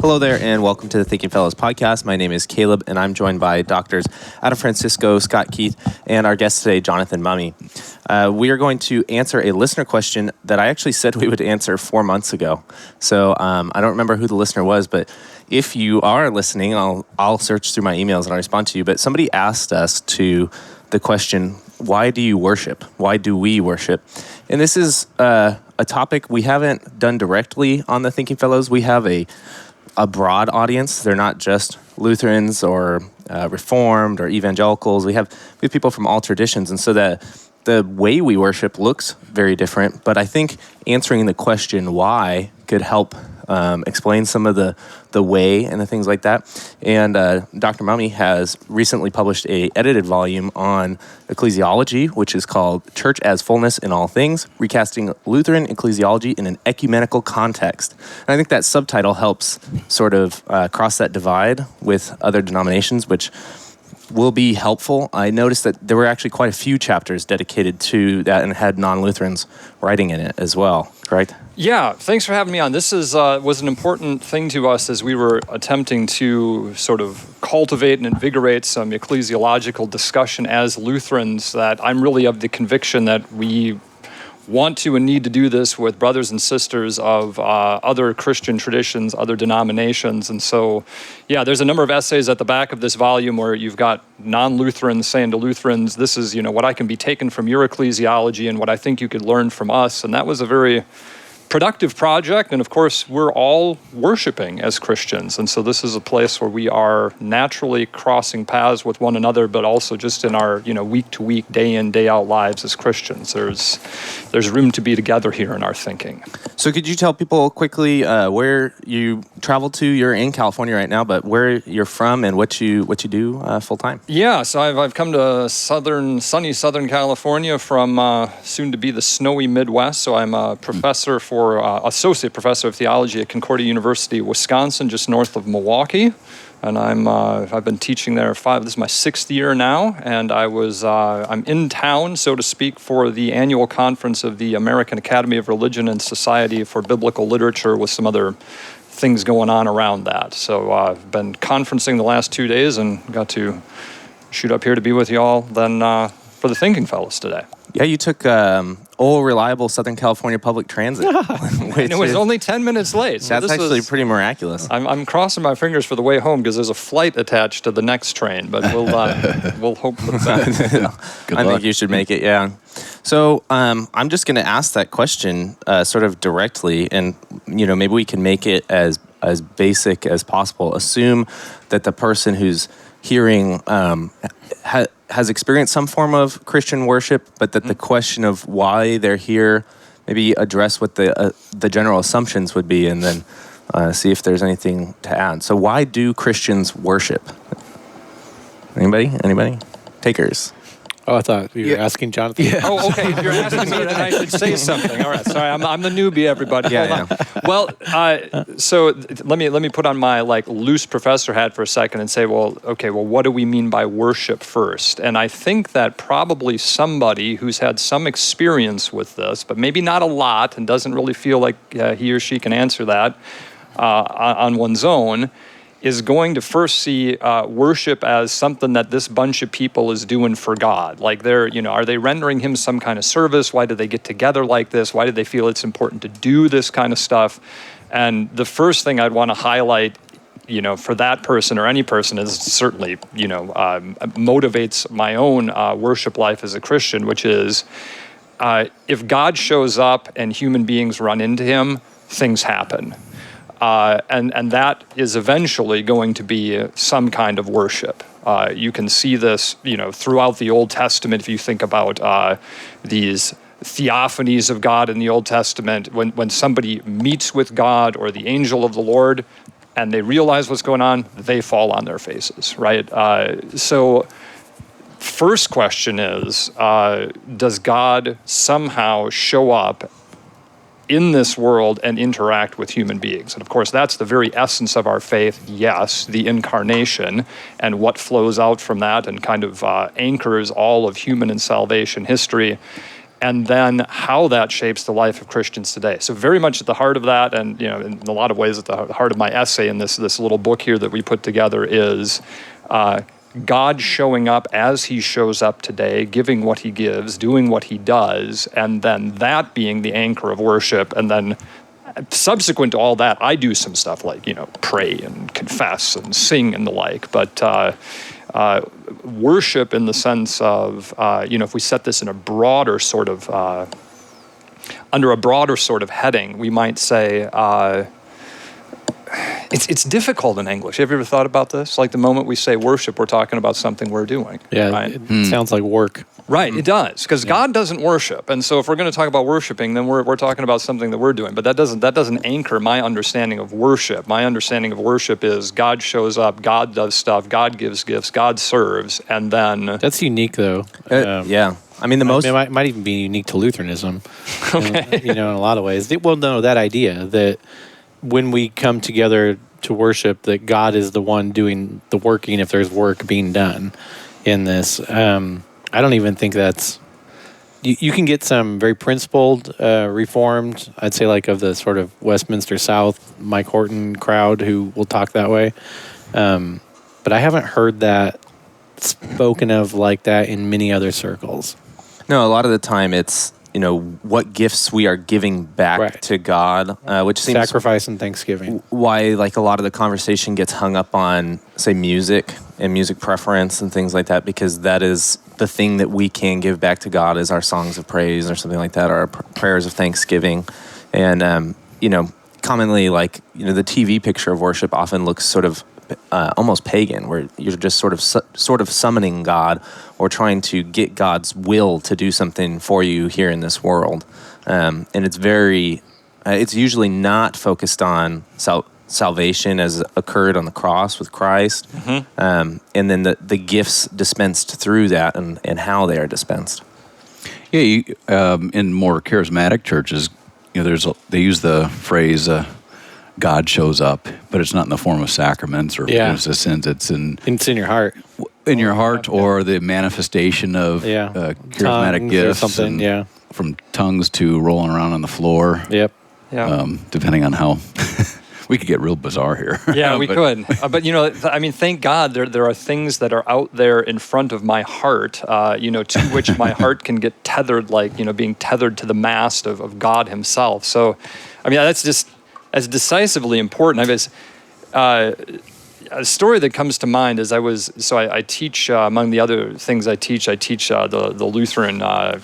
Hello there, and welcome to the Thinking Fellows podcast. My name is Caleb, and I'm joined by doctors Adam Francisco, Scott Keith, and our guest today, Jonathan Mumme. We are going to answer a listener question that I actually said we would answer 4 months ago. So I don't remember who the listener was, but if you are listening, I'll search through my emails and I'll respond to you. But somebody asked us the question, why do you worship? Why do we worship? And this is a topic we haven't done directly on the Thinking Fellows. We have a broad audience. They're not just Lutherans or Reformed or evangelicals. We have people from all traditions, and so the way we worship looks very different. But I think answering the question why could help explain some of the way and the things like that. And Dr. Mumme has recently published a edited volume on ecclesiology, which is called Church as Fullness in All Things, Recasting Lutheran Ecclesiology in an Ecumenical Context. And I think that subtitle helps sort of cross that divide with other denominations, which will be helpful. I noticed that there were actually quite a few chapters dedicated to that and had non-Lutherans writing in it as well, correct? Yeah, thanks for having me on. This was an important thing to us as we were attempting to sort of cultivate and invigorate some ecclesiological discussion as Lutherans, that I'm really of the conviction that we want to and need to do this with brothers and sisters of other Christian traditions, other denominations. And so, yeah, there's a number of essays at the back of this volume where you've got non-Lutherans saying to Lutherans, this is, what I can be taken from your ecclesiology and what I think you could learn from us. And that was a very productive project, and of course we're all worshiping as Christians, and so this is a place where we are naturally crossing paths with one another, but also just in our week to week, day in, day out lives as Christians. There's room to be together here in our thinking. So could you tell people quickly where you traveled to? You're in California right now, but where you're from and what you do full time? Yeah, so I've come to sunny Southern California from soon to be the snowy Midwest. So I'm a professor associate professor of theology at Concordia University, Wisconsin, just north of Milwaukee. And I've been teaching there this is my 6th year now, and I'm in town, so to speak, for the annual conference of the American Academy of Religion and Society for Biblical Literature, with some other things going on around that. So I've been conferencing the last 2 days and got to shoot up here to be with you all then for the Thinking Fellows today. Yeah, you took old, reliable Southern California public transit. And it was only 10 minutes late. So that's actually pretty miraculous. I'm crossing my fingers for the way home because there's a flight attached to the next train, but we'll hope for the best. I think you should make it, yeah. So I'm just going to ask that question sort of directly, and maybe we can make it as basic as possible. Assume that the person who's hearing has experienced some form of Christian worship, but that the question of why they're here, maybe address what the general assumptions would be, and then see if there's anything to add. So why do Christians worship? Anybody? Takers. Oh, I thought you were asking Jonathan. Yeah. Oh, okay. If you're asking me, then I should say something. All right. Sorry, I'm the newbie, everybody. Yeah. Well, so let me put on my loose professor hat for a second and say, well, what do we mean by worship first? And I think that probably somebody who's had some experience with this, but maybe not a lot, and doesn't really feel like he or she can answer that on one's own, is going to first see worship as something that this bunch of people is doing for God. Like are they rendering him some kind of service? Why do they get together like this? Why do they feel it's important to do this kind of stuff? And the first thing I'd want to highlight, for that person or any person is certainly, motivates my own worship life as a Christian, which is if God shows up and human beings run into him, things happen. And that is eventually going to be some kind of worship. You can see this, throughout the Old Testament. If you think about these theophanies of God in the Old Testament, when somebody meets with God or the angel of the Lord and they realize what's going on, they fall on their faces, right? So first question is, does God somehow show up in this world and interact with human beings? And of course, that's the very essence of our faith. Yes, the incarnation and what flows out from that and kind of anchors all of human and salvation history. and then how that shapes the life of Christians today. So very much at the heart of that, and in a lot of ways at the heart of my essay in this little book here that we put together is God showing up as he shows up today, giving what he gives, doing what he does, and then that being the anchor of worship. And then subsequent to all that, I do some stuff like, pray and confess and sing and the like. But worship in the sense of, if we set this in a broader sort of, under a broader sort of heading, we might say, it's difficult in English. Have you ever thought about this? Like the moment we say worship, we're talking about something we're doing. Yeah, right? It sounds like work. Right, it does, because God doesn't worship, and so if we're going to talk about worshiping, then we're talking about something that we're doing. But that doesn't anchor my understanding of worship. My understanding of worship is God shows up, God does stuff, God gives gifts, God serves, and then That's unique, though. Yeah. I mean, It might even be unique to Lutheranism. Okay. In a lot of ways. Well, no, that idea that when we come together to worship, that God is the one doing the working if there's work being done in this. I don't even think that's... You can get some very principled, Reformed, I'd say like of the sort of Westminster South, Mike Horton crowd who will talk that way. But I haven't heard that spoken of like that in many other circles. No, a lot of the time it's, what gifts we are giving back Right. to God, which seems Sacrifice and thanksgiving. why like a lot of the conversation gets hung up on, say, music and music preference and things like that, because that is the thing that we can give back to God is our songs of praise or something like that, or our prayers of thanksgiving. And, commonly like, the TV picture of worship often looks sort of almost pagan, where you're just sort of summoning God or trying to get God's will to do something for you here in this world. And it's it's usually not focused on salvation as occurred on the cross with Christ, and then the gifts dispensed through that and how they are dispensed. Yeah, in more charismatic churches, they use the phrase God shows up, but it's not in the form of sacraments or forgiveness of sins. It's in your heart. In your heart, or the manifestation of charismatic Tongues gifts, or something. from tongues to rolling around on the floor. Yep. yeah. Depending on how we could get real bizarre here. Yeah, we could. But, thank God there are things that are out there in front of my heart, to which my heart can get tethered, like, being tethered to the mast of God himself. So, that's just as decisively important. A story that comes to mind is I teach, among the other things I teach the Lutheran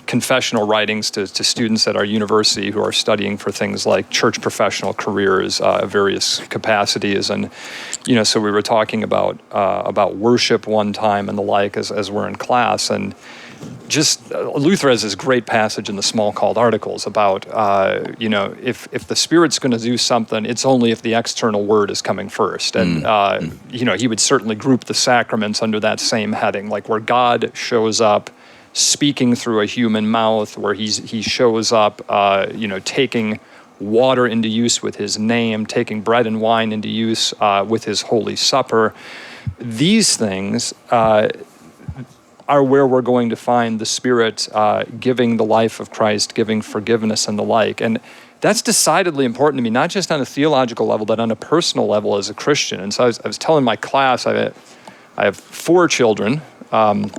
confessional writings to students at our university who are studying for things like church professional careers of various capacities. And, so we were talking about worship one time and the like as we're in class. And just Luther has this great passage in the Small Called Articles about, if the Spirit's going to do something, it's only if the external word is coming first. And, he would certainly group the sacraments under that same heading, like where God shows up speaking through a human mouth, where he shows up, taking water into use with his name, taking bread and wine into use with his Holy Supper. These things are where we're going to find the Spirit giving the life of Christ, giving forgiveness and the like. And that's decidedly important to me, not just on a theological level, but on a personal level as a Christian. And so I was telling my class, I have 4 children, and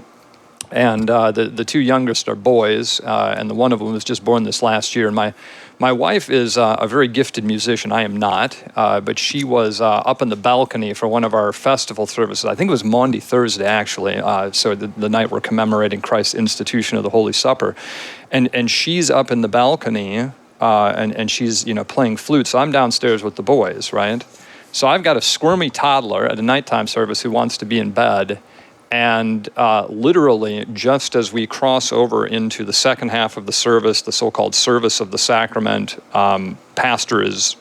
the 2 youngest are boys, and the one of them was just born this last year. And my wife is a very gifted musician. I am not, but she was up in the balcony for one of our festival services. I think it was Maundy Thursday, actually, so the night we're commemorating Christ's institution of the Holy Supper. And she's up in the balcony, and she's playing flute. So I'm downstairs with the boys, right? So I've got a squirmy toddler at a nighttime service who wants to be in bed. And literally, just as we cross over into the second half of the service, the so-called service of the sacrament, pastor is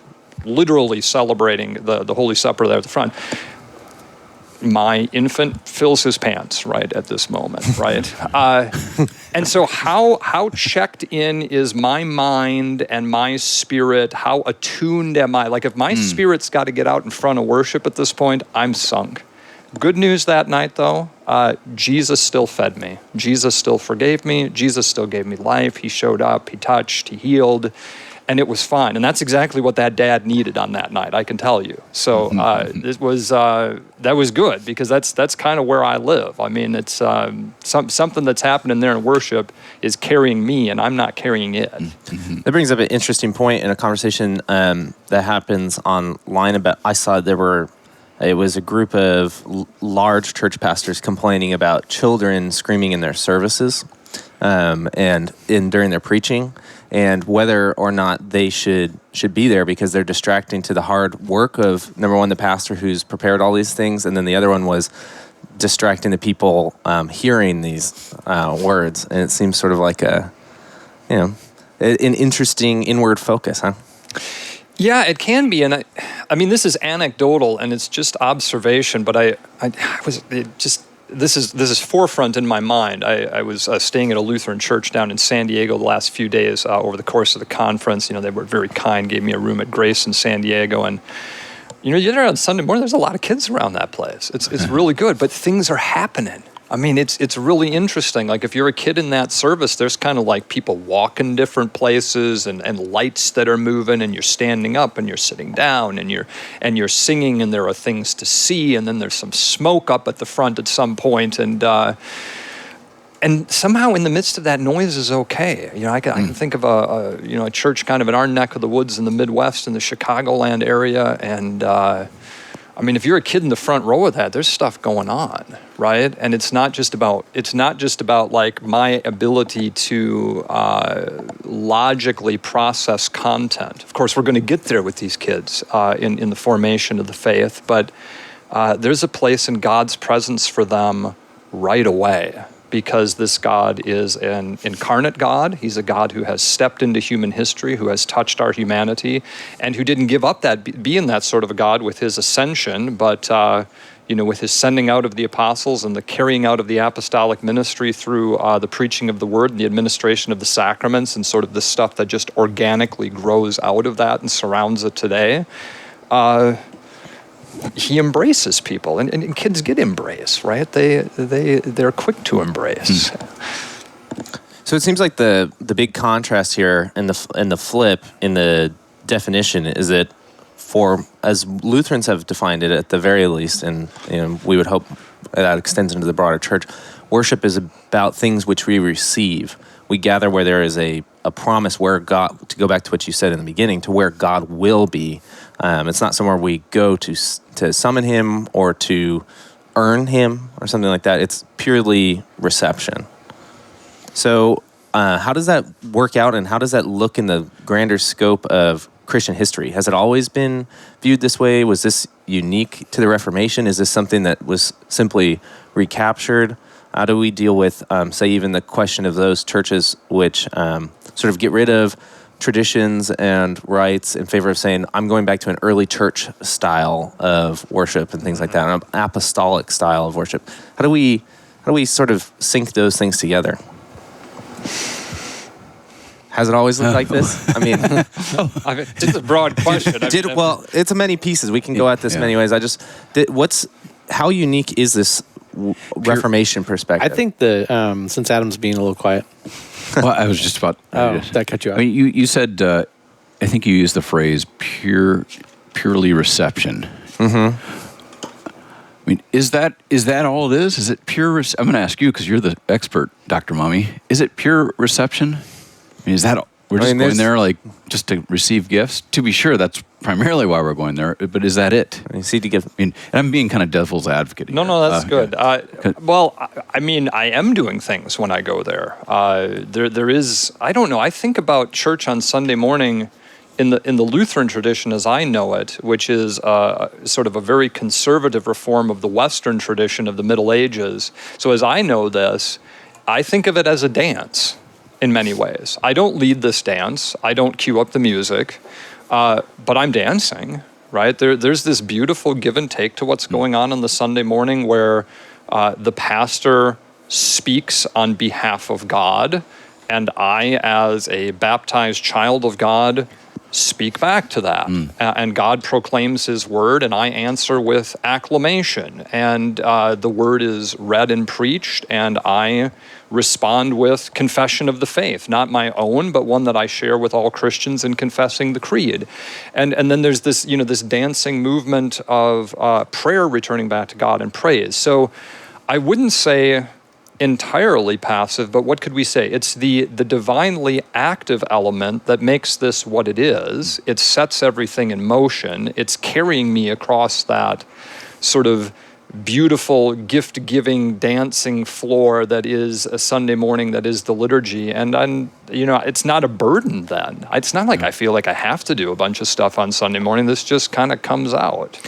literally celebrating the Holy Supper there at the front. My infant fills his pants right at this moment, right? And so how checked in is my mind and my spirit? How attuned am I? Like if my spirit's got to get out in front of worship at this point, I'm sunk. Good news that night, though, Jesus still fed me. Jesus still forgave me. Jesus still gave me life. He showed up. He touched. He healed. And it was fine. And that's exactly what that dad needed on that night, I can tell you. So it was that was good, because that's kind of where I live. I mean, it's something that's happening there in worship is carrying me, and I'm not carrying it. That brings up an interesting point in a conversation that happens online about. I saw it was a group of large church pastors complaining about children screaming in their services and during their preaching, and whether or not they should be there because they're distracting to the hard work of, number one, the pastor who's prepared all these things, and then the other one was distracting the people hearing these words. And it seems sort of like an interesting inward focus, huh? Yeah, it can be, and I mean, this is anecdotal and it's just observation, but this is forefront in my mind. I was staying at a Lutheran church down in San Diego the last few days over the course of the conference. They were very kind, gave me a room at Grace in San Diego, and you're there on Sunday morning. There's a lot of kids around that place. It's really good, but things are happening. I mean, it's really interesting. Like, if you're a kid in that service, there's kind of like people walking different places and lights that are moving, and you're standing up and you're sitting down and you're singing, and there are things to see, and then there's some smoke up at the front at some point, and somehow in the midst of that, noise is okay. I can think of a church kind of in our neck of the woods in the Midwest, in the Chicagoland area, and I mean, if you're a kid in the front row of that, there's stuff going on, right? And it's not just about like my ability to logically process content. Of course, we're going to get there with these kids in the formation of the faith, but there's a place in God's presence for them right away, because this God is an incarnate God. He's a God who has stepped into human history, who has touched our humanity, and who didn't give up being that sort of a God with his ascension, but with his sending out of the apostles and the carrying out of the apostolic ministry through the preaching of the word and the administration of the sacraments, and sort of the stuff that just organically grows out of that and surrounds it today. He embraces people, and kids get embraced, right? They're quick to embrace. So it seems like the big contrast here and the flip in the definition is that, for as Lutherans have defined it at the very least, and we would hope that extends into the broader church, worship is about things which we receive. We gather where there is a promise where God, to go back to what you said in the beginning, to where God will be. It's not somewhere we go to summon him or to earn him or something like that. It's purely reception. So how does that work out, and how does that look in the grander scope of Christian history? Has it always been viewed this way? Was this unique to the Reformation? Is this something that was simply recaptured? How do we deal with, say, even the question of those churches which sort of get rid of traditions and rites in favor of saying, I'm going back to an early church style of worship and things like that, an apostolic style of worship? How do we sort of sync those things together? Has it always looked like this? I mean, it's a broad question. Well, it's many pieces. We can go at this many ways. How unique is this Reformation perspective? I think since Adam's being a little quiet. Well, I was just about. That cut you off. I mean, you said. I think you used the phrase purely reception. Mm-hmm. I mean, is that all it is? Is it pure? I'm going to ask you because you're the expert, Dr. Mumme. Is it pure reception? I mean, is that we're just going there like just to receive gifts? To be sure, that's primarily why we're going there. But is that it? You see, to give. I mean, and I'm being kind of devil's advocate. No, that's good. Well, I mean, I am doing things when I go there. There is. I don't know. I think about church on Sunday morning in the Lutheran tradition as I know it, which is sort of a very conservative reform of the Western tradition of the Middle Ages. So as I know this, I think of it as a dance in many ways. I don't lead this dance. I don't cue up the music, but I'm dancing, right? There's this beautiful give and take to what's going on the Sunday morning where the pastor speaks on behalf of God, and I, as a baptized child of God, speak back to that. And God proclaims his word, and I answer with acclamation. And the word is read and preached, and I respond with confession of the faith, not my own, but one that I share with all Christians in confessing the creed. And then there's this, this dancing movement of prayer returning back to God and praise. So I wouldn't say entirely passive, but what could we say? It's the divinely active element that makes this what it is. It sets everything in motion. It's carrying me across that sort of beautiful gift-giving dancing floor that is a Sunday morning, that is the liturgy. And it's not a burden then. It's not like I feel like I have to do a bunch of stuff on Sunday morning. This just kind of comes out.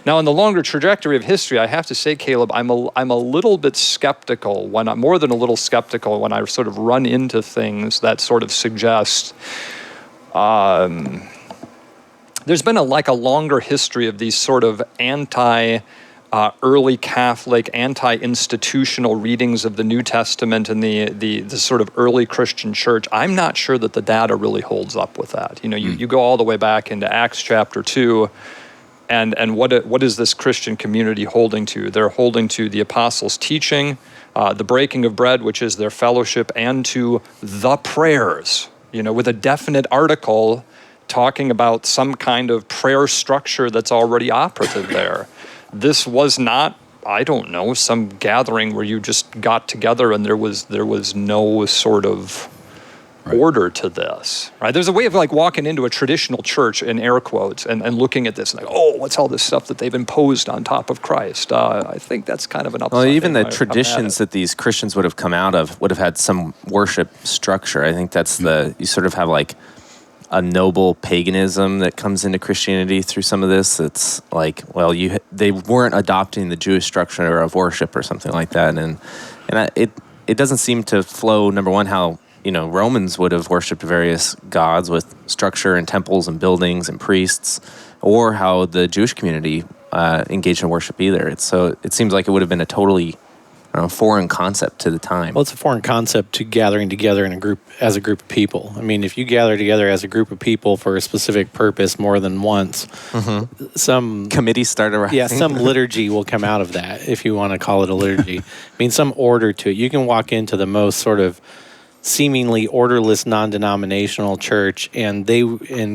Now, in the longer trajectory of history, I have to say, Caleb, I'm a little bit skeptical more than a little skeptical when I sort of run into things that sort of suggest there's been a longer history of these sort of early Catholic, anti-institutional readings of the New Testament and the sort of early Christian church. I'm not sure that the data really holds up with that. You go all the way back into Acts chapter 2. And what is this Christian community holding to? They're holding to the apostles' teaching, the breaking of bread, which is their fellowship, and to the prayers, with a definite article talking about some kind of prayer structure that's already operative there. This was not, I don't know, some gathering where you just got together and there was no sort of order to this, right? There's a way of walking into a traditional church, in air quotes, and looking at this and what's all this stuff that they've imposed on top of Christ? I think that's kind of an upside. Well, even the traditions that these Christians would have come out of would have had some worship structure. I think that's you sort of have a noble paganism that comes into Christianity through some of this. It's they weren't adopting the Jewish structure of worship or something like that, and it doesn't seem to flow. Number one, how Romans would have worshipped various gods with structure and temples and buildings and priests, or how the Jewish community engaged in worship either. It seems like it would have been a totally foreign concept to the time. Well, it's a foreign concept to gathering together as a group of people. I mean, if you gather together as a group of people for a specific purpose more than once, some committees start around. Yeah, some liturgy will come out of that, if you want to call it a liturgy. I mean, some order to it. You can walk into the most sort of seemingly orderless non-denominational church and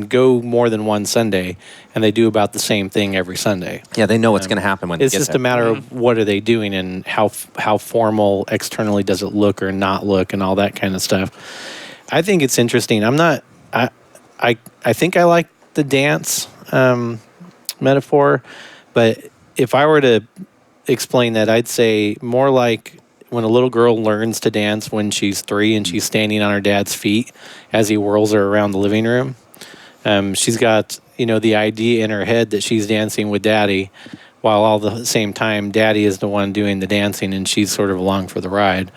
go more than one Sunday, and they do about the same thing every Sunday. Yeah, they know what's going to happen when it's they get just there. a matter of what are they doing and how formal externally does it look or not look and all that kind of stuff. I think it's interesting. I think I like the dance metaphor, but if I were to explain that, I'd say more like when a little girl learns to dance when she's 3 and she's standing on her dad's feet as he whirls her around the living room. She's got, the idea in her head that she's dancing with daddy, while all the same time daddy is the one doing the dancing and she's sort of along for the ride.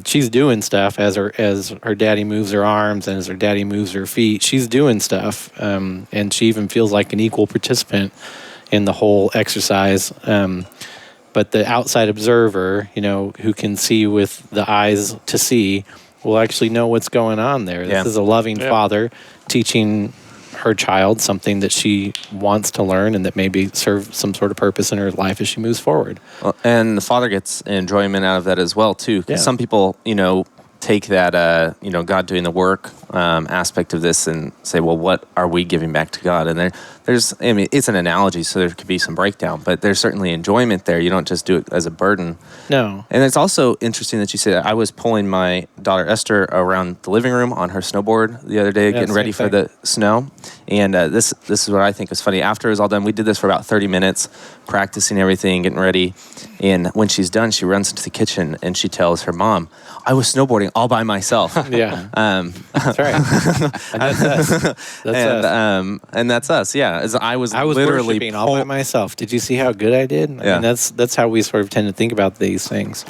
She's doing stuff as her daddy moves her arms and as her daddy moves her feet. She's doing stuff, and she even feels like an equal participant in the whole exercise. But the outside observer, who can see with the eyes to see, will actually know what's going on there. Yeah. This is a loving father teaching her child something that she wants to learn and that maybe serve some sort of purpose in her life as she moves forward. Well, and the father gets enjoyment out of that as well, too. Because some people, take that, God doing the work aspect of this and say, well, what are we giving back to God? And it's an analogy, so there could be some breakdown, but there's certainly enjoyment there. You don't just do it as a burden. No. And it's also interesting that you say that. I was pulling my daughter Esther around the living room on her snowboard the other day, getting ready for the snow. And this is what I think was funny. After it was all done, we did this for about 30 minutes, practicing everything, getting ready. And when she's done, she runs into the kitchen and she tells her mom, I was snowboarding all by myself. Yeah. That's right. And that's us. And that's us, yeah. I was literally worshiping all by myself. Did you see how good I did? I mean, that's how we sort of tend to think about these things.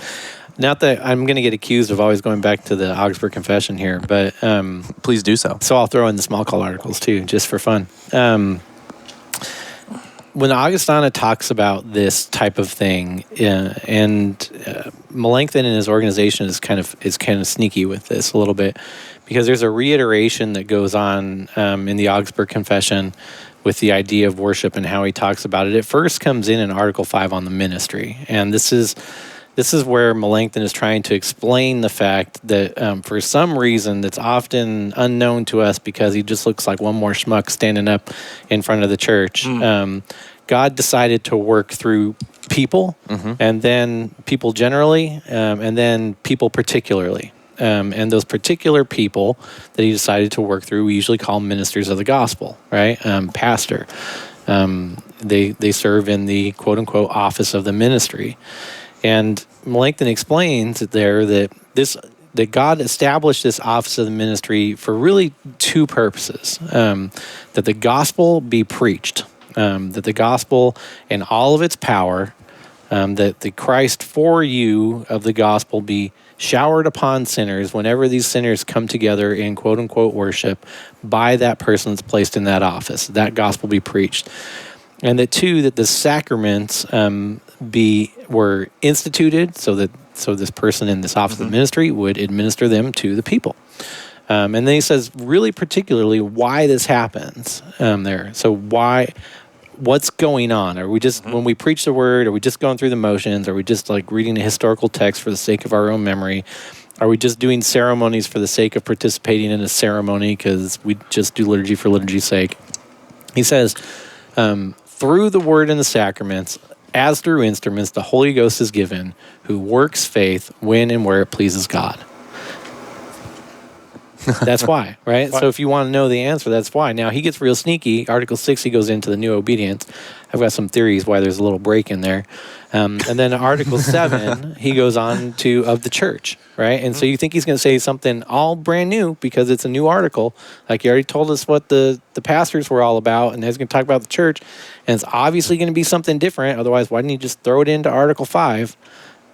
Not that I'm going to get accused of always going back to the Augsburg Confession here, but please do so. So I'll throw in the small call articles too, just for fun. When Augustana talks about this type of thing, and Melanchthon and his organization is kind of sneaky with this a little bit, because there's a reiteration that goes on in the Augsburg Confession with the idea of worship and how he talks about it. It first comes in Article 5 on the ministry, and this is where Melanchthon is trying to explain the fact that for some reason that's often unknown to us because he just looks like one more schmuck standing up in front of the church. God decided to work through people, and then people generally, and then people particularly. And those particular people that he decided to work through, we usually call ministers of the gospel, right? Pastor. They serve in the quote-unquote office of the ministry. And Melanchthon explains there that God established this office of the ministry for really two purposes. That the gospel be preached, that the gospel in all of its power, that the Christ for you of the gospel be showered upon sinners whenever these sinners come together in quote-unquote worship by that person that's placed in that office, that gospel be preached. And that two, that the sacraments were instituted so this person in this office of ministry would administer them to the people. And then he says really particularly why this happens there. So what's going on? Are we just, when we preach the word, are we just going through the motions? Are we just like reading a historical text for the sake of our own memory? Are we just doing ceremonies for the sake of participating in a ceremony because we just do liturgy for liturgy's sake? He says, through the word and the sacraments, as through instruments, the Holy Ghost is given, who works faith when and where it pleases God. That's why, right? So if you want to know the answer, that's why. Now, he gets real sneaky. Article 6, he goes into the new obedience. I've got some theories why there's a little break in there. And then Article 7, he goes on to of the church, right? And so you think he's going to say something all brand new because it's a new article. Like he already told us what the pastors were all about, and he's going to talk about the church. And it's obviously going to be something different. Otherwise, why didn't he just throw it into Article 5?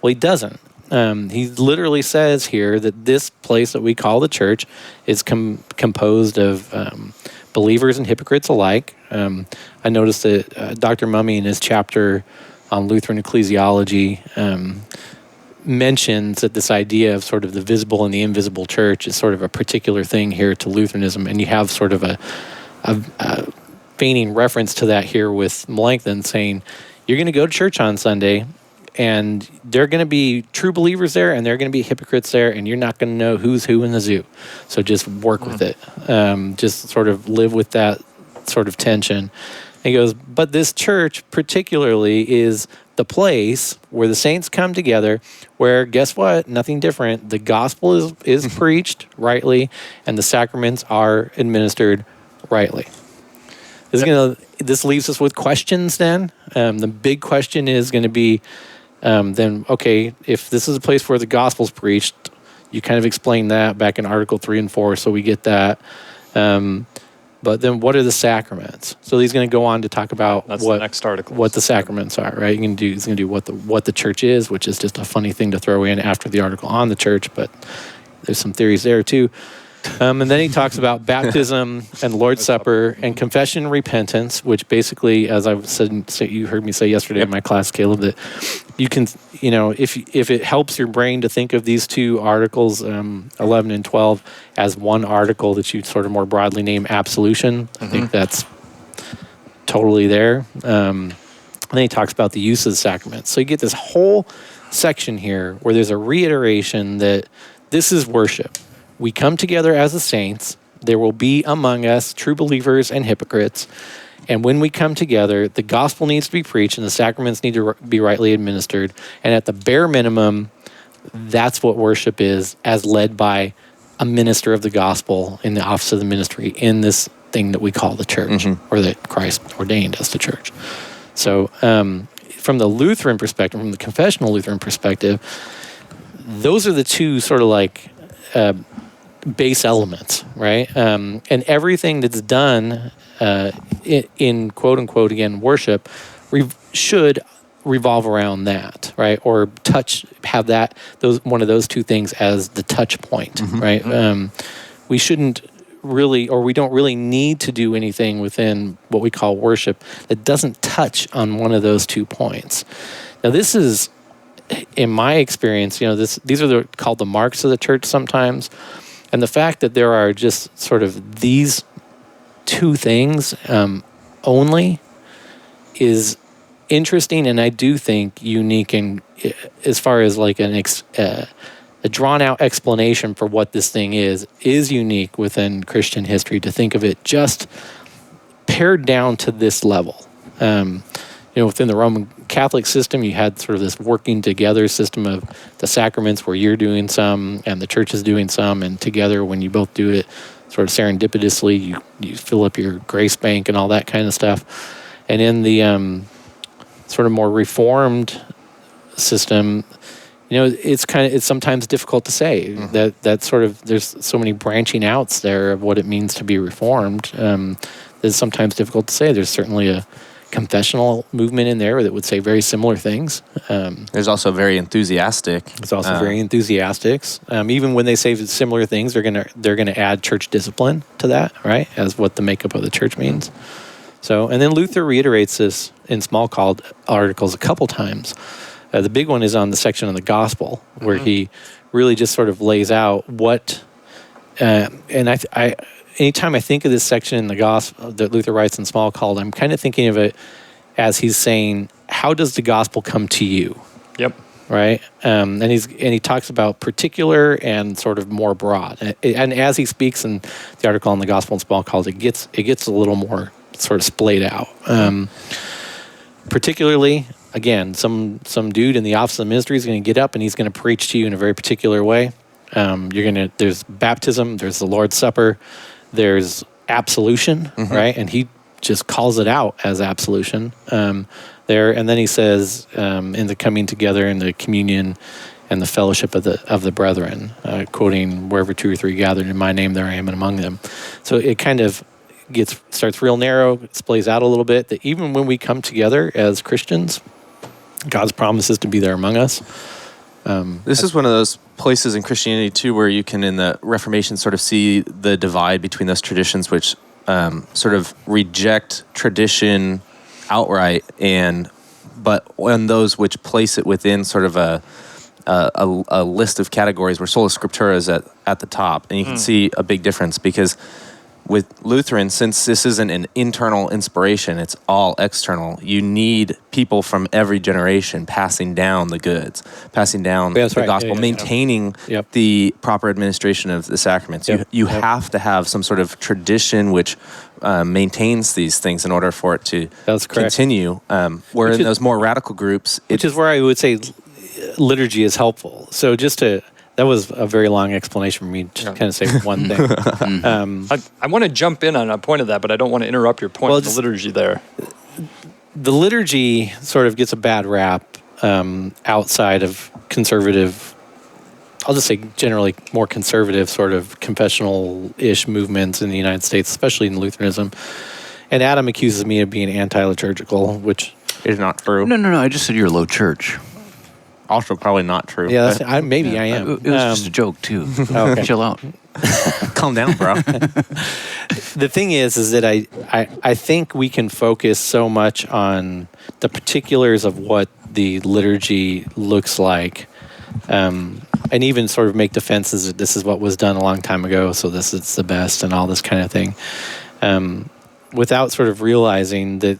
Well, he doesn't. He literally says here that this place that we call the church is composed of believers and hypocrites alike. I noticed that Dr. Mumme in his chapter on Lutheran ecclesiology mentions that this idea of sort of the visible and the invisible church is sort of a particular thing here to Lutheranism, and you have sort of a feigning reference to that here with Melanchthon saying, you're going to go to church on Sunday, and there are going to be true believers there, and there are going to be hypocrites there, and you're not going to know who's who in the zoo. So just work with it. Just sort of live with that sort of tension. And he goes, but this church particularly is the place where the saints come together, where, guess what? Nothing different. The gospel is preached rightly, and the sacraments are administered rightly. This leaves us with questions then. The big question is going to be, then, okay, if this is a place where the gospel's preached, you kind of explained that back in Article 3 and 4, so we get that. But then what are the sacraments? So he's going to go on to talk about the next article. What the sacraments are, right? He's going to do what the church is, which is just a funny thing to throw in after the article on the church, but there's some theories there too. And then he talks about baptism and Lord's Supper and confession and repentance, which basically, as I said, you heard me say yesterday in my class, Caleb, that you can, if it helps your brain to think of these two articles, 11 and 12, as one article that you sort of more broadly name absolution, I think that's totally there. And then he talks about the use of the sacraments. So you get this whole section here where there's a reiteration that this is worship. We come together as the saints. There will be among us true believers and hypocrites. And when we come together, the gospel needs to be preached and the sacraments need to be rightly administered. And at the bare minimum, that's what worship is, as led by a minister of the gospel in the office of the ministry in this thing that we call the church, or that Christ ordained as the church. So from the Lutheran perspective, from the confessional Lutheran perspective, those are the two sort of like base elements, right? And everything that's done in quote unquote, again, worship should revolve around that, right? Or have that, one of those two things as the touch point, right? We shouldn't really, or we don't really need to do anything within what we call worship that doesn't touch on one of those 2 points. Now, this is, in my experience, these are called the marks of the church sometimes. And the fact that there are just sort of these two things only is interesting, and I do think unique in as far as like a drawn out explanation for what this thing is unique within Christian history, to think of it just pared down to this level. Within the Roman Catholic system, you had sort of this working together system of the sacraments where you're doing some and the church is doing some, and together when you both do it sort of serendipitously, you fill up your grace bank and all that kind of stuff. And in the sort of more reformed system, it's sometimes difficult to say that sort of there's so many branching outs there of what it means to be reformed. It's sometimes difficult to say. There's certainly a confessional movement in there that would say very similar things. There's also very enthusiastic. It's also very enthusiastic. Even when they say similar things, they're gonna add church discipline to that, right, as what the makeup of the church means. So, and then Luther reiterates this in Smalcald articles a couple times. The big one is on the section on the gospel, where he really just sort of lays out what, and I anytime I think of this section in the gospel that Luther writes in Smalcald, I'm kind of thinking of it as he's saying, how does the gospel come to you? Yep. Right? And he talks about particular and sort of more broad. And as he speaks in the article on the gospel in Smalcald, it gets a little more sort of splayed out. Particularly, again, some dude in the office of the ministry is going to get up and he's going to preach to you in a very particular way. There's baptism, there's the Lord's Supper, there's absolution, right? And he just calls it out as absolution there. And then he says, in the coming together in the communion and the fellowship of the brethren, quoting, wherever two or three gathered in my name, there I am among them. So it kind of starts real narrow, it splays out a little bit, that even when we come together as Christians, God's promise is to be there among us. This is one of those places in Christianity, too, where you can, in the Reformation, sort of see the divide between those traditions which sort of reject tradition outright, but on those which place it within sort of a list of categories where sola scriptura is at the top. And you can see a big difference, because with Lutheran, since this isn't an internal inspiration, it's all external, you need people from every generation passing down the goods, passing down the gospel, maintaining the proper administration of the sacraments. You have to have some sort of tradition which maintains these things in order for it to continue. Where in those more radical groups... Which is where I would say liturgy is helpful. So that was a very long explanation for me to kind of say one thing. I want to jump in on a point of that, but I don't want to interrupt your point of the liturgy there. The liturgy sort of gets a bad rap outside of conservative, I'll just say generally more conservative sort of confessional-ish movements in the United States, especially in Lutheranism. And Adam accuses me of being anti-liturgical, which is not true. No. I just said you're low church. Also probably not true. Yeah, maybe I am. It was just a joke, too. Okay. Chill out. Calm down, bro. The thing is that I think we can focus so much on the particulars of what the liturgy looks like, and even sort of make defenses that this is what was done a long time ago, so this is the best and all this kind of thing, without sort of realizing that,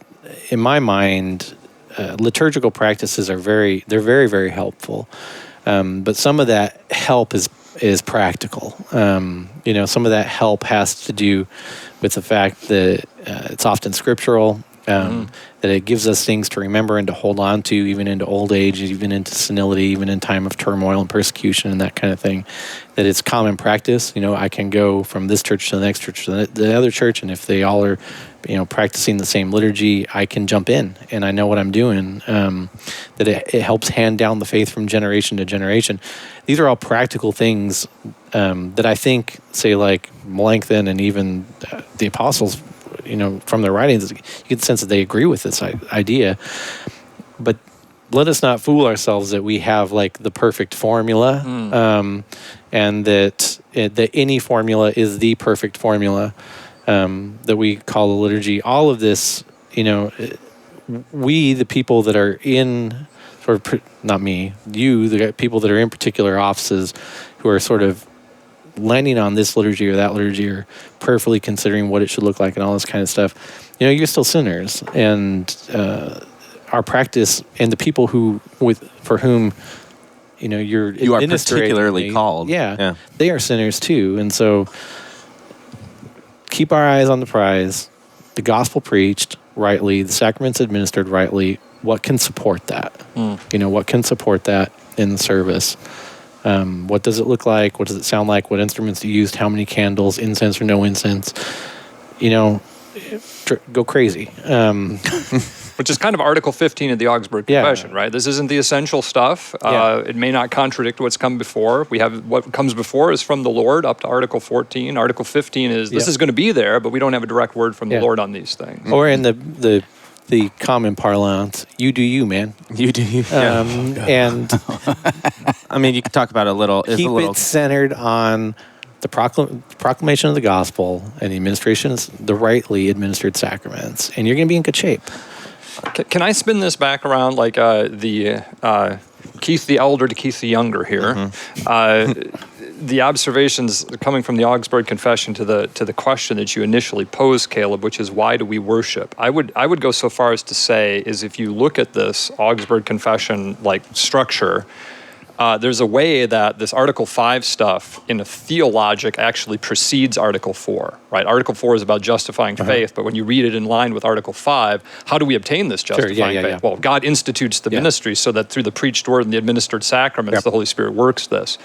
in my mind, liturgical practices are very, very helpful, but some of that help is practical. Some of that help has to do with the fact that it's often scriptural, that it gives us things to remember and to hold on to, even into old age, even into senility, even in time of turmoil and persecution and that kind of thing. That it's common practice. I can go from this church to the next church to the other church, and if they all are, practicing the same liturgy, I can jump in and I know what I'm doing. That it helps hand down the faith from generation to generation. These are all practical things that I think, say, like Melanchthon and even the apostles, from their writings, you get the sense that they agree with this idea. But let us not fool ourselves that we have like the perfect formula, and that any formula is the perfect formula that we call the liturgy. All of this, we, the people that are in not me, you, the people that are in particular offices who are sort of landing on this liturgy or that liturgy or prayerfully considering what it should look like and all this kind of stuff, you're still sinners. And our practice and the people for whom you are particularly called. Yeah, they are sinners too. And so keep our eyes on the prize, the gospel preached rightly, the sacraments administered rightly. What can support that? What can support that in the service? What does it look like? What does it sound like? What instruments are used? How many candles? Incense or no incense? Go crazy. Which is kind of Article 15 of the Augsburg Confession, right? This isn't the essential stuff. It may not contradict what's come before. We have what comes before is from the Lord up to Article 14. Article 15 is this is going to be there, but we don't have a direct word from the Lord on these things. Or in the common parlance, you do you, man. You do you. And I mean, you could talk about keep it centered on the proclamation of the gospel and the administration of the rightly administered sacraments, and you're going to be in good shape. Can I spin this back around like the Keith the Elder to Keith the Younger here? The observations coming from the Augsburg Confession to the question that you initially posed, Caleb, which is why do we worship? I would go so far as to say is if you look at this Augsburg Confession like structure, there's a way that this Article 5 stuff in a theologic actually precedes Article 4, right? Article 4 is about justifying faith, but when you read it in line with Article 5, how do we obtain this justifying faith? Yeah. Well, God institutes the ministry so that through the preached word and the administered sacraments, the Holy Spirit works this.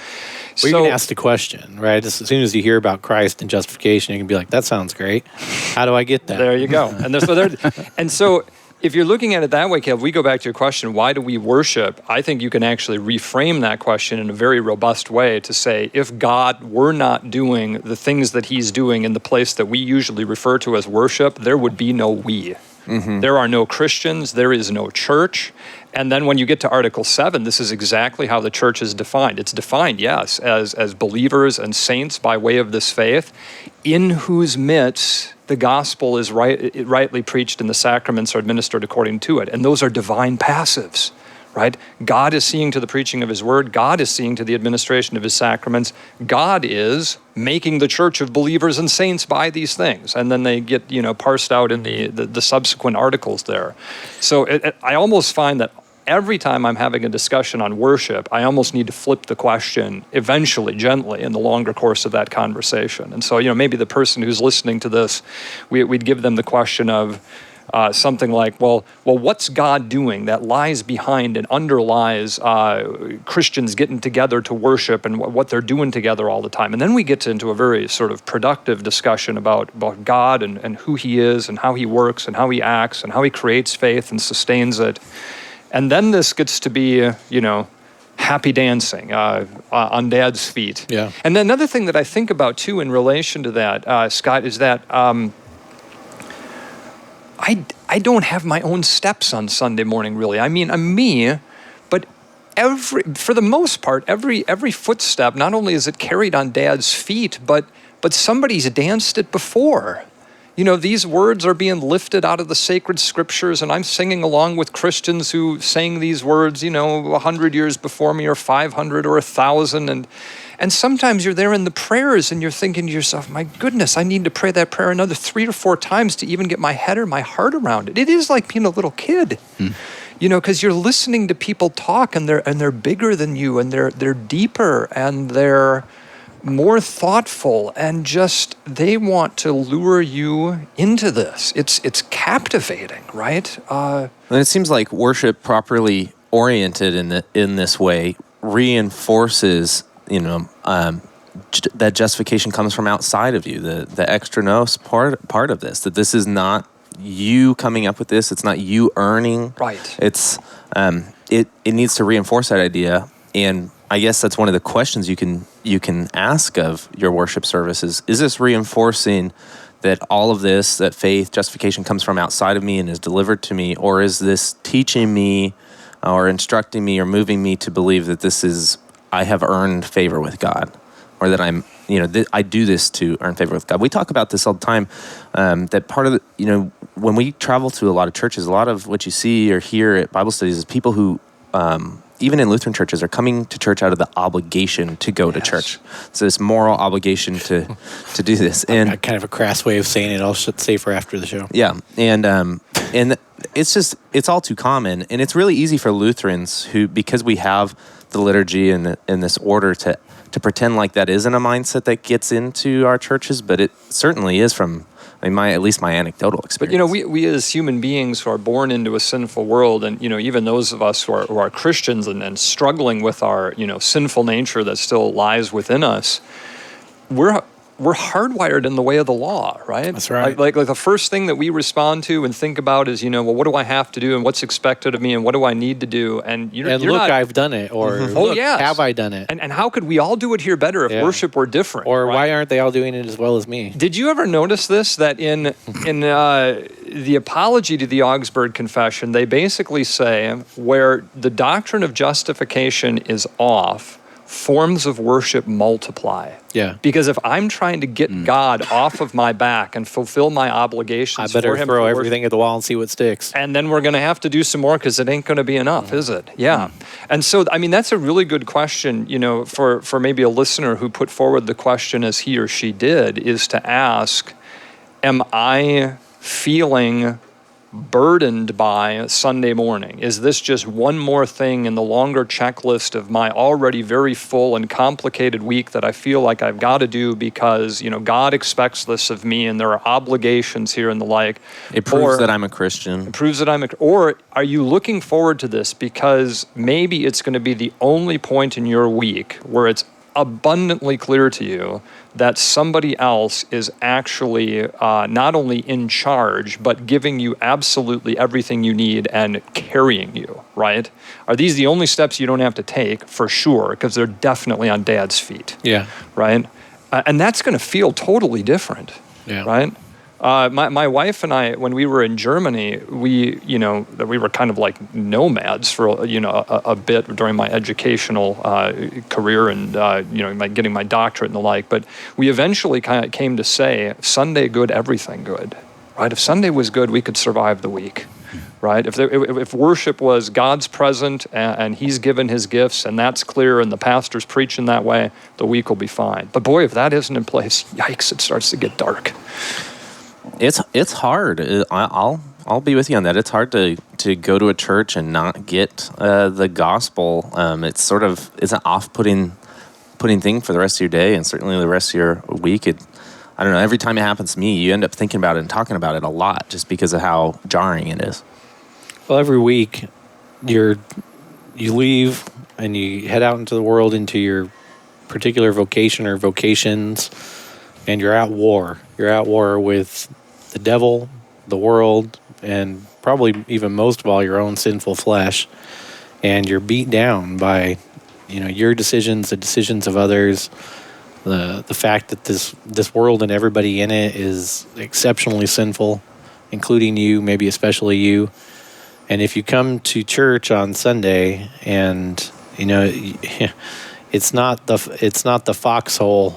Well, you can ask the question, right? As soon as you hear about Christ and justification, you can be like, that sounds great. How do I get that? There you go. And so if you're looking at it that way, Caleb, we go back to your question, why do we worship? I think you can actually reframe that question in a very robust way to say, if God were not doing the things that he's doing in the place that we usually refer to as worship, there would be no we. There are no Christians, there is no church. And then when you get to Article 7, this is exactly how the church is defined. It's defined, yes, as believers and saints by way of this faith, in whose midst the gospel is rightly preached and the sacraments are administered according to it. And those are divine passives, right? God is seeing to the preaching of his word. God is seeing to the administration of his sacraments. God is making the church of believers and saints by these things. And then they get, parsed out in the subsequent articles there. So I almost find that every time I'm having a discussion on worship, I almost need to flip the question eventually, gently, in the longer course of that conversation. And so, maybe the person who's listening to this, we'd give them the question of something like, well, what's God doing that lies behind and underlies Christians getting together to worship and what they're doing together all the time? And then we get into a very sort of productive discussion about God and who he is and how he works and how he acts and how he creates faith and sustains it. And then this gets to be, happy dancing on Dad's feet. Yeah. And then another thing that I think about, too, in relation to that, Scott, is that I don't have my own steps on Sunday morning, really. I mean, I'm me, but for the most part, every footstep, not only is it carried on Dad's feet, but somebody's danced it before. These words are being lifted out of the sacred scriptures, and I'm singing along with Christians who sang these words, 100 years before me, or 500, or 1,000. And sometimes you're there in the prayers, and you're thinking to yourself, my goodness, I need to pray that prayer another 3 or 4 times to even get my head or my heart around it. It is like being a little kid, because you're listening to people talk, and they're bigger than you, and they're deeper, and they're more thoughtful, and just they want to lure you into this. It's captivating, right? And it seems like worship properly oriented in this way reinforces, that justification comes from outside of you. The extra nos part of this, that this is not you coming up with this. It's not you earning. Right. It's it needs to reinforce that idea. And I guess that's one of the questions you can ask of your worship services. Is this reinforcing that all of this, that faith, justification comes from outside of me and is delivered to me, or is this teaching me or instructing me or moving me to believe that I have earned favor with God, or that I'm, I do this to earn favor with God? We talk about this all the time, that part of the, when we travel to a lot of churches, a lot of what you see or hear at Bible studies is people who even in Lutheran churches, are coming to church out of the obligation to go to church. So this moral obligation to do this. And kind of a crass way of saying it. I'll say for after the show. Yeah, and it's all too common, and it's really easy for Lutherans because we have the liturgy and this order to pretend like that isn't a mindset that gets into our churches, but it certainly is from at least my anecdotal experience. But we as human beings who are born into a sinful world, and even those of us who are Christians and struggling with our sinful nature that still lies within us, we're hardwired in the way of the law, right? That's right. Like the first thing that we respond to and think about is, what do I have to do and what's expected of me and what do I need to do? And I've done it, or have I done it? And how could we all do it here better if worship were different? Or why aren't they all doing it as well as me? Did you ever notice this, that in the apology to the Augsburg Confession, they basically say where the doctrine of justification is off, forms of worship multiply. Yeah. Because if I'm trying to get God off of my back and fulfill my obligations, I better for him throw everything at the wall and see what sticks. And then we're going to have to do some more because it ain't going to be enough, is it? Yeah. And so, that's a really good question, for maybe a listener who put forward the question as he or she did, is to ask, am I feeling burdened by Sunday morning? Is this just one more thing in the longer checklist of my already very full and complicated week that I feel like I've got to do because, God expects this of me and there are obligations here and the like? It proves that I'm a Christian. It proves that or are you looking forward to this because maybe it's going to be the only point in your week where it's abundantly clear to you that somebody else is actually not only in charge, but giving you absolutely everything you need and carrying you, right? Are these the only steps you don't have to take? For sure, because they're definitely on Dad's feet. Yeah. Right? And that's going to feel totally different, right? My wife and I, when we were in Germany, we were kind of like nomads for a bit during my educational career and getting my doctorate and the like. But we eventually kind of came to say, Sunday good, everything good, right? If Sunday was good, we could survive the week, right? If worship was God's present and He's given His gifts and that's clear and the pastor's preaching that way, the week will be fine. But boy, if that isn't in place, yikes! It starts to get dark. It's hard. I'll be with you on that. It's hard to go to a church and not get the gospel. It's an off-putting thing for the rest of your day and certainly the rest of your week. I don't know. Every time it happens to me, you end up thinking about it and talking about it a lot just because of how jarring it is. Well, every week you leave and you head out into the world into your particular vocation or vocations, and you're at war. You're at war with the devil, the world, and probably even most of all your own sinful flesh. And you're beat down by, your decisions, the decisions of others, the fact that this world and everybody in it is exceptionally sinful, including you, maybe especially you. And if you come to church on Sunday and it's not the foxhole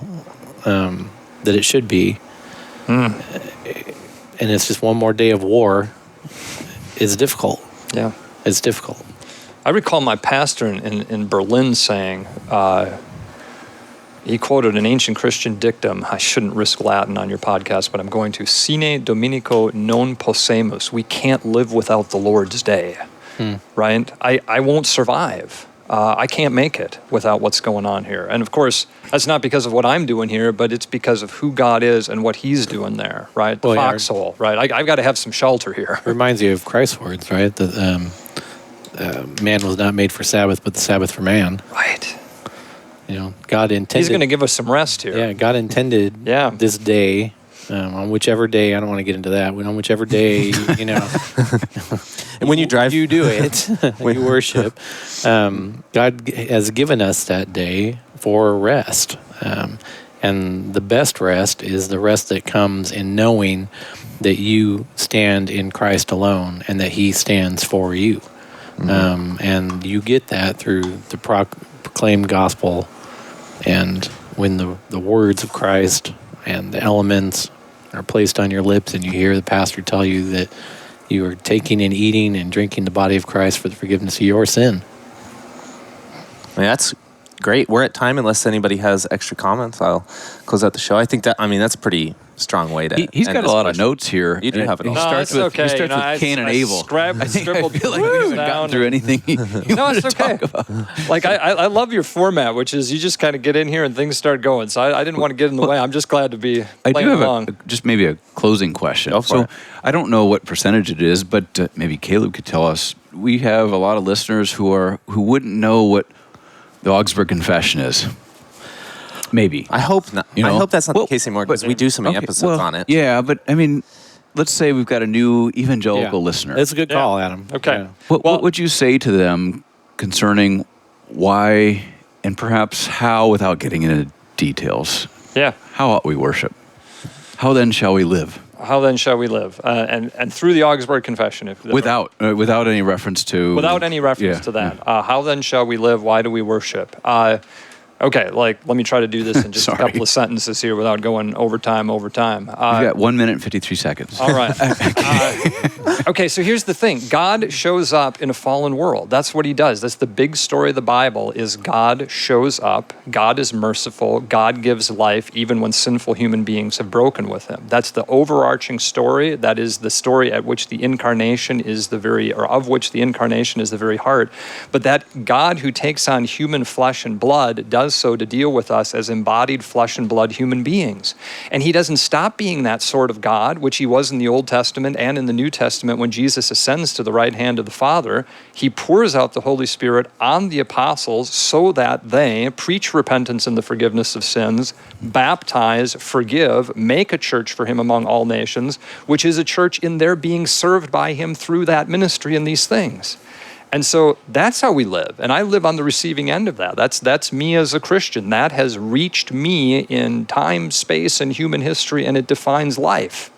that it should be, and it's just one more day of war, it's difficult. Yeah, it's difficult. I recall my pastor in Berlin saying, he quoted an ancient Christian dictum. I shouldn't risk Latin on your podcast, but I'm going to. Sine Dominico non possemus. We can't live without the Lord's day, right? I won't survive. I can't make it without what's going on here. And of course, that's not because of what I'm doing here, but it's because of who God is and what He's doing there, right? The foxhole, right? I've got to have some shelter here. It reminds you of Christ's words, right? That man was not made for Sabbath, but the Sabbath for man. Right. God intended. He's going to give us some rest here. Yeah, God intended this day, on whichever day, I don't want to get into that, on whichever day, And when you drive, you do it, when you worship, God has given us that day for rest. And the best rest is the rest that comes in knowing that you stand in Christ alone and that He stands for you. And you get that through the proclaimed gospel. And when the words of Christ and the elements are placed on your lips and you hear the pastor tell you that you are taking and eating and drinking the body of Christ for the forgiveness of your sin. I mean, that's great. We're at time. Unless anybody has extra comments, I'll close out the show. I think that's a pretty strong way to. He's got a lot of notes here. You do have it all. He starts with Cain and Abel. I feel like we haven't gotten through anything. No, it's okay. Like I love your format, which is you just kind of get in here and things start going. So I didn't want to get in the way. I'm just glad to be playing along. Just maybe a closing question. So I don't know what percentage it is, but maybe Caleb could tell us. We have a lot of listeners who wouldn't know what the Augsburg Confession is. Maybe. I hope not. I hope that's not the case anymore because we do so many episodes on it. Yeah, but I mean, let's say we've got a new evangelical listener. That's a good call, Adam. Okay. Yeah. What would you say to them concerning why and perhaps how, without getting into details, how ought we worship? How then shall we live? How then shall we live? And through the Augsburg Confession. Without any reference to... Without any reference to that. How then shall we live? Why do we worship? Okay, let me try to do this in just a couple of sentences here without going overtime. You've got 1 minute and 53 seconds. All right. Okay, so here's the thing. God shows up in a fallen world. That's what he does. That's the big story of the Bible is God shows up. God is merciful. God gives life even when sinful human beings have broken with him. That's the overarching story. That is the story at which the incarnation is of which the incarnation is the very heart. But that God who takes on human flesh and blood does so to deal with us as embodied flesh and blood human beings. And he doesn't stop being that sort of God, which he was in the Old Testament and in the New Testament when Jesus ascends to the right hand of the Father. He pours out the Holy Spirit on the apostles so that they preach repentance and the forgiveness of sins, baptize, forgive, make a church for him among all nations, which is a church in their being served by him through that ministry and these things. And so that's how we live. And I live on the receiving end of that. That's me as a Christian. That has reached me in time, space, and human history, and it defines life.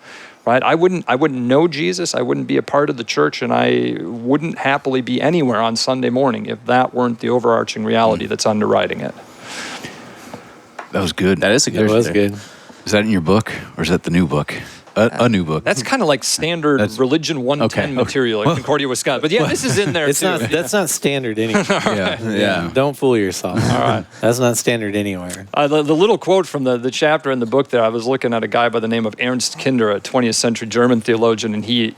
Right? I wouldn't know Jesus, I wouldn't be a part of the church, and I wouldn't happily be anywhere on Sunday morning if that weren't the overarching reality that's underwriting it. That was good. That is a good. That was good. Is that in your book, or is that the new book? A new book. That's kind of like standard religion 110 material at Concordia, Wisconsin. But yeah, this is in there too. That's not standard anywhere. Yeah. Don't fool yourself. All right. That's not standard anywhere. The little quote from the chapter in the book there, I was looking at a guy by the name of Ernst Kinder, a 20th century German theologian, and he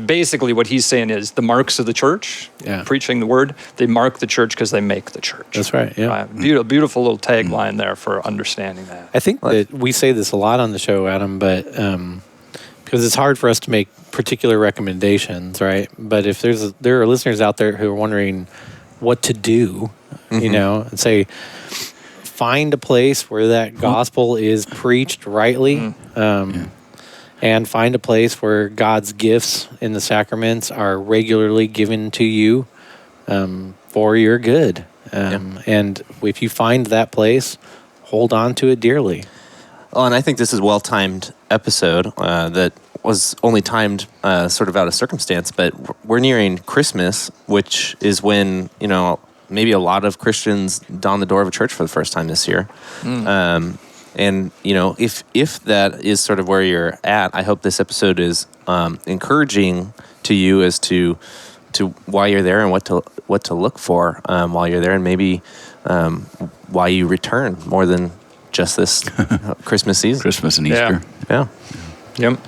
basically what he's saying is the marks of the church, preaching the word, they mark the church because they make the church. That's right, yeah. Beautiful little tagline there for understanding that. I think that we say this a lot on the show, Adam, but because it's hard for us to make particular recommendations, right? But if there are listeners out there who are wondering what to do, and say, find a place where that gospel is preached rightly, and find a place where God's gifts in the sacraments are regularly given to you for your good. And if you find that place, hold on to it dearly. Well, and I think this is a well-timed episode that was only timed sort of out of circumstance, but we're nearing Christmas, which is when, maybe a lot of Christians don the door of a church for the first time this year. And, if that is sort of where you're at, I hope this episode is encouraging to you as to why you're there and what to look for while you're there, and maybe why you return more than just this Christmas season. Christmas and Easter. Yeah. Yep.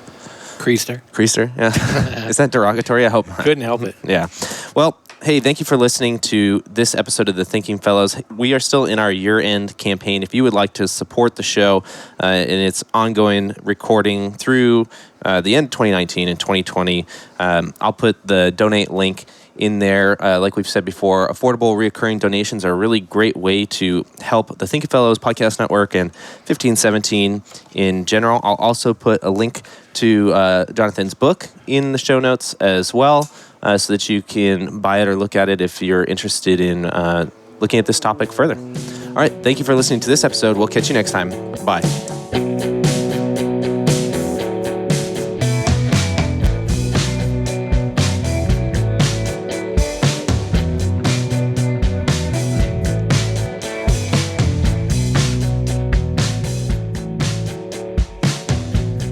Creaster, yeah. Is that derogatory? I hope not. Couldn't help it. Yeah. Well, hey, thank you for listening to this episode of The Thinking Fellows. We are still in our year-end campaign. If you would like to support the show in its ongoing recording through the end of 2019 and 2020, I'll put the donate link in there. Like we've said before, affordable recurring donations are a really great way to help the Thinking Fellows Podcast Network and 1517 in general. I'll also put a link to Jonathan's book in the show notes as well, so that you can buy it or look at it if you're interested in looking at this topic further. All right, thank you for listening to this episode. We'll catch you next time. Bye.